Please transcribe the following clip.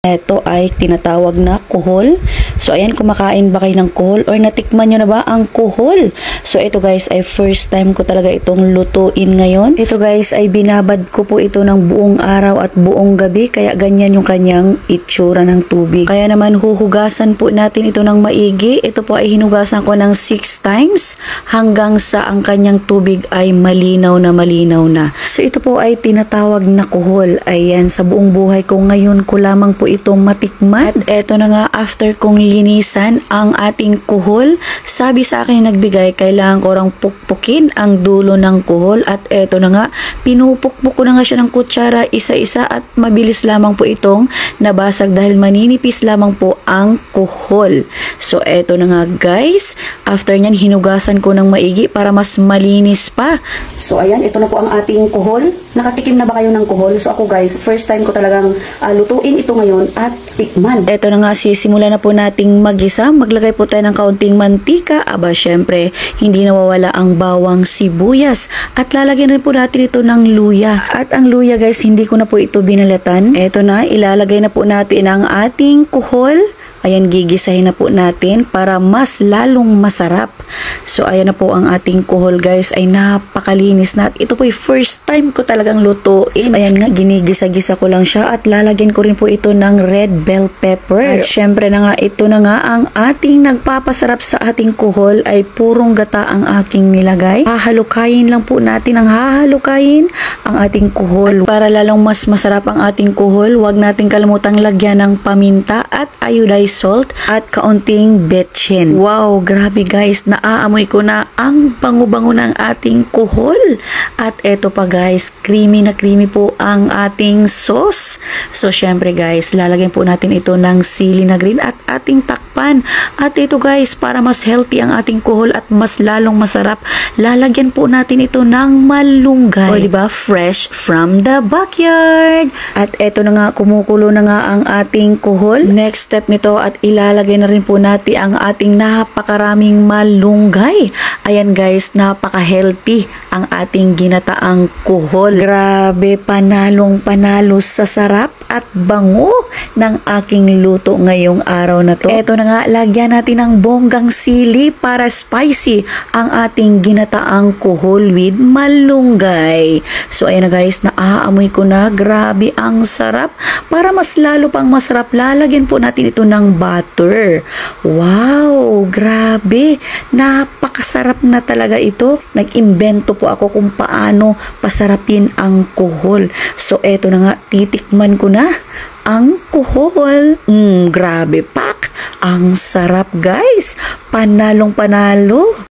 Ito ay tinatawag na kuhol. So, ayan, kumakain ba kayo ng kuhol? Or natikman nyo na ba ang kuhol? So, ito guys ay first time ko talaga itong lutuin ngayon. Ito guys ay binabad ko po ito ng buong araw at buong gabi. Kaya ganyan yung kanyang itsura ng tubig. Kaya naman huhugasan po natin ito ng maigi. Ito po ay hinugasan ko ng 6 times hanggang sa ang kanyang tubig ay malinaw na malinaw na. So, ito po ay tinatawag na kuhol. Ayan, sa buong buhay ko ngayon ko lamang po itong matikman. At eto na nga, after kong linisan ang ating kuhol, sabi sa akin nagbigay, kailangan ko rang pukpukin ang dulo ng kuhol. At eto na nga, pinupukpuk ko na nga siya ng kutsara isa-isa at mabilis lamang po itong nabasag dahil maninipis lamang po ang kuhol. So eto na nga guys, after nyan hinugasan ko ng maigi para mas malinis pa. So ayan, ito na po ang ating kuhol. Nakatikim na ba kayo ng kuhol? So ako guys, first time ko talagang lutuin ito ngayon at tikman. Ito na nga, sisimula na po nating magisa. Maglagay po tayo ng kaunting mantika. Aba, syempre, hindi nawawala ang bawang sibuyas. At lalagyan rin po natin ito ng luya. At ang luya guys, hindi ko na po ito binalatan. Ito na, ilalagay na po natin ang ating kuhol. Ayan, gigisahin na po natin para mas lalong masarap. So, ayan na po ang ating kuhol guys. Ay napakalinis na. At ito po yung first time ko talagang lutuin. So, ayan nga, ginigisa-gisa ko lang siya. At lalagyan ko rin po ito ng red bell pepper. At syempre na nga, ito na nga ang ating nagpapasarap sa ating kuhol ay purong gata ang aking nilagay. Hahalukayin lang po natin ang hahalukayin ang ating kuhol. At para lalong mas masarap ang ating kuhol, huwag natin kalimutang lagyan ng paminta at iodized salt at kaunting betchin. Wow, grabe guys, naaamoy ko na ang bango-bango ng ating kuhol. At eto pa guys, creamy na creamy po ang ating sauce. So syempre guys, lalagyan po natin ito ng sili na green at ating takpan. At ito guys, para mas healthy ang ating kuhol at mas lalong masarap, lalagyan po natin ito ng malunggay. O diba, fresh from the backyard. At eto na nga, kumukulo na nga ang ating kuhol. Next step nito, at ilalagay na rin po natin ang ating napakaraming malunggay. Ayan guys, napaka-healthy ang ating ginataang kuhol. Grabe, panalong panalo sa sarap at bango ng aking luto ngayong araw na to. Eto na nga, lagyan natin ng bonggang sili para spicy ang ating ginataang kuhol with malunggay. So ayan na guys, naaamoy ko na. Grabe ang sarap. Para mas lalo pang masarap, lalagyan po natin ito ng butter. Wow, grabe. Napakasarap na talaga ito. Nag-imbento po ako kung paano pasarapin ang kuhol. So eto na nga, titikman ko na ang kuhol. Grabe pak. Ang sarap guys. Panalong panalo.